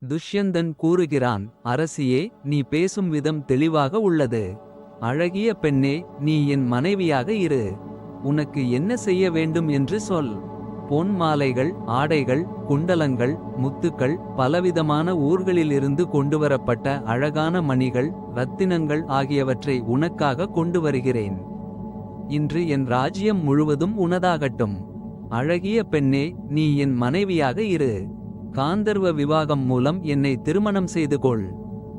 துஷ்யந்தன் கூறுகிறான், அரசியே, நீ பேசும் விதம் தெளிவாக உள்ளது. அழகிய பெண்ணே, நீ என் மனைவியாக இரு. உனக்கு என்ன செய்ய வேண்டும் என்று சொல். பொன் மாலைகள், ஆடைகள், குண்டலங்கள், முத்துக்கள், பலவிதமான ஊர்களிலிருந்து கொண்டுவரப்பட்ட அழகான மணிகள், இரத்தினங்கள் ஆகியவற்றை உனக்காக கொண்டு வருகிறேன். இன்று என் ராஜ்யம் முழுவதும் உனதாகட்டும். அழகிய பெண்ணே, நீ என் மனைவியாக இரு. காந்தர்வ விவாகம் மூலம் என்னை திருமணம் செய்து கொள்.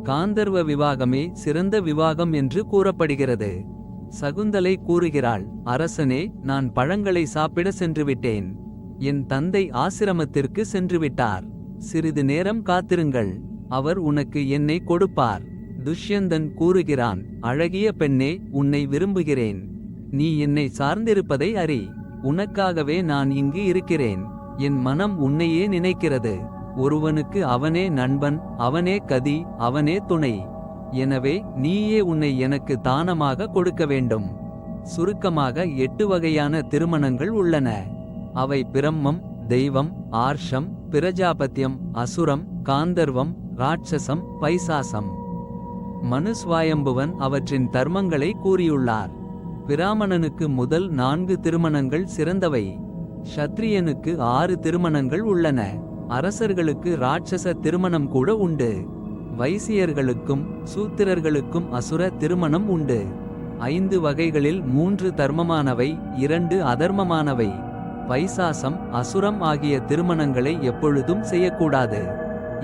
காந்தர்வ விவாகமே சிறந்த விவாகம் என்று கூறப்படுகிறது. சகுந்தலை கூறுகிறாள், அரசனே, நான் பழங்களை சாப்பிட சென்றுவிட்டேன். என் தந்தை ஆசிரமத்திற்கு சென்றுவிட்டார். சிறிது நேரம் காத்திருங்கள், அவர் உனக்கு என்னை கொடுப்பார். துஷ்யந்தன் கூறுகிறான், அழகிய பெண்ணே, உன்னை விரும்புகிறேன். நீ என்னை சார்ந்திருப்பதை அறி. உனக்காகவே நான் இங்கு இருக்கிறேன். என் மனம் உன்னையே நினைக்கிறது. ஒருவனுக்கு அவனே நண்பன், அவனே கதி, அவனே துணை. எனவே நீயே உன்னை எனக்கு தானமாக கொடுக்க வேண்டும். சுருக்கமாக 8 வகையான திருமணங்கள் உள்ளன. அவை பிரம்மம், தெய்வம், ஆர்ஷம், பிரஜாபத்யம், அசுரம், காந்தர்வம், ராட்சசம், பைசாசம். மனுஸ்வாயம்புவன் அவற்றின் தர்மங்களை கூறியுள்ளார். பிராமணனுக்கு முதல் 4 திருமணங்கள் சிறந்தவை. ஷத்ரியனுக்கு 6 திருமணங்கள் உள்ளன. அரசர்களுக்கு ராட்சச திருமணம் கூட உண்டு. வைசியர்களுக்கும் சூத்திரர்களுக்கும் அசுர திருமணம் உண்டு. 5 வகைகளில் 3 தர்மமானவை, 2 அதர்மமானவை. பைசாசம், அசுரம் ஆகிய திருமணங்களை எப்பொழுதும் செய்யக்கூடாது.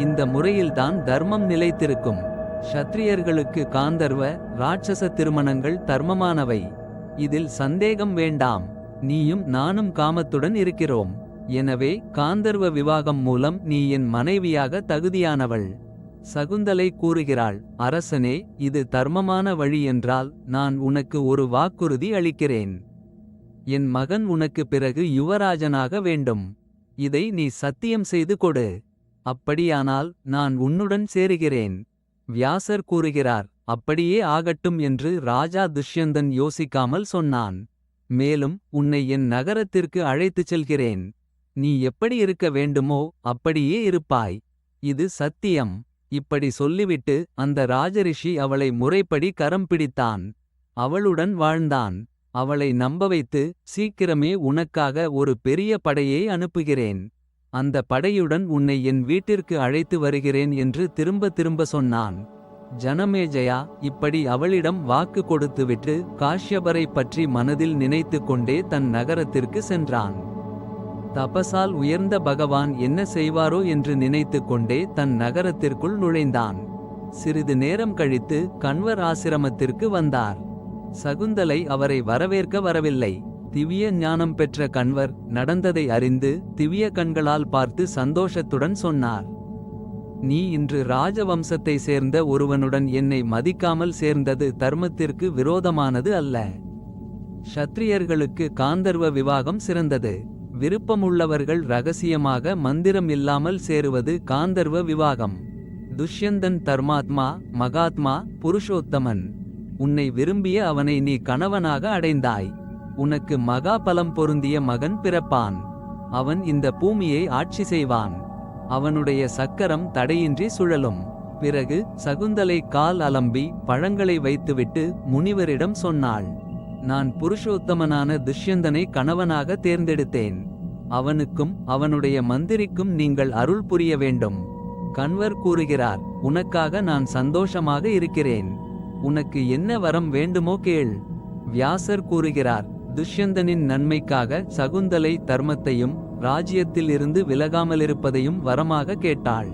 இந்த முறையில்தான் தர்மம் நிலைத்திருக்கும். ஷத்ரியர்களுக்கு காந்தர்வ, ராட்சச திருமணங்கள் தர்மமானவை. இதில் சந்தேகம் வேண்டாம். நீயும் நானும் காமத்துடன் இருக்கிறோம். எனவே காந்தர்வ விவாகம் மூலம் நீ என் மனைவியாக தகுதியானவள். சகுந்தலை கூறுகிறாள், அரசனே, இது தர்மமான வழி என்றால் நான் உனக்கு ஒரு வாக்குறுதி அளிக்கிறேன். என் மகன் உனக்கு பிறகு யுவராஜனாக வேண்டும். இதை நீ சத்தியம் செய்து கொடு. அப்படியானால் நான் உன்னுடன் சேருகிறேன். வியாசர் கூறுகிறார், அப்படியே ஆகட்டும் என்று ராஜா துஷ்யந்தன் யோசிக்காமல் சொன்னான். மேலும் உன்னை என் நகரத்திற்கு அழைத்துச் செல்கிறேன். நீ எப்படி இருக்க வேண்டுமோ அப்படியே இருப்பாய். இது சத்தியம். இப்படி சொல்லிவிட்டு அந்த ராஜரிஷி அவளை முறைப்படி கரம் பிடித்தான். அவளுடன் வாழ்ந்தான். அவளை நம்ப வைத்து, சீக்கிரமே உனக்காக ஒரு பெரிய படையை அனுப்புகிறேன். அந்த படையுடன் உன்னை என் வீட்டிற்கு அழைத்து வருகிறேன் என்று திரும்ப திரும்ப சொன்னான். ஜனமேஜயா இப்படி அவளிடம் வாக்கு கொடுத்துவிட்டு காஷ்யபரை பற்றி மனதில் நினைத்து கொண்டே தன் நகரத்திற்கு சென்றான். தபசால் உயர்ந்த பகவான் என்ன செய்வாரோ என்று நினைத்து கொண்டே தன் நகரத்திற்குள் நுழைந்தான். சிறிது நேரம் கழித்து கண்வர் ஆசிரமத்திற்கு வந்தார். சகுந்தலை அவரை வரவேற்க வரவில்லை. திவ்ய ஞானம் பெற்ற கண்வர் நடந்ததை அறிந்து திவ்ய கண்களால் பார்த்து சந்தோஷத்துடன் சொன்னார், நீ இன்று ராஜவம்சத்தை சேர்ந்த ஒருவனுடன் என்னை மதிக்காமல் சேர்ந்தது தர்மத்திற்கு விரோதமானது அல்ல. ஷத்ரியர்களுக்கு காந்தர்வ விவாகம் சிறந்தது. விருப்பமுள்ளவர்கள் ரகசியமாக மந்திரம் இல்லாமல் சேருவது காந்தர்வ விவாகம். துஷ்யந்தன் தர்மாத்மா, மகாத்மா, புருஷோத்தமன். உன்னை விரும்பிய அவனை நீ கணவனாக அடைந்தாய். உனக்கு மகா பலம் பொருந்திய மகன் பிறப்பான். அவன் இந்த பூமியை ஆட்சி செய்வான். அவனுடைய சக்கரம் தடையின்றி சுழலும். பிறகு சகுந்தலை கால் அலம்பி பழங்களை வைத்துவிட்டு முனிவரிடம் சொன்னாள், நான் புருஷோத்தமனான துஷ்யந்தனை கணவனாக தேர்ந்தெடுத்தேன். அவனுக்கும் அவனுடைய மந்திரிக்கும் நீங்கள் அருள் புரிய வேண்டும். கண்வர் கூறுகிறார், உனக்காக நான் சந்தோஷமாக இருக்கிறேன். உனக்கு என்ன வரம் வேண்டுமோ கேள். வியாசர் கூறுகிறார், துஷ்யந்தனின் நன்மைக்காக சகுந்தலை தர்மத்தையும் ராஜ்யத்தில் இருந்து விலகாமலிருப்பதையும் வரமாக கேட்டாள்.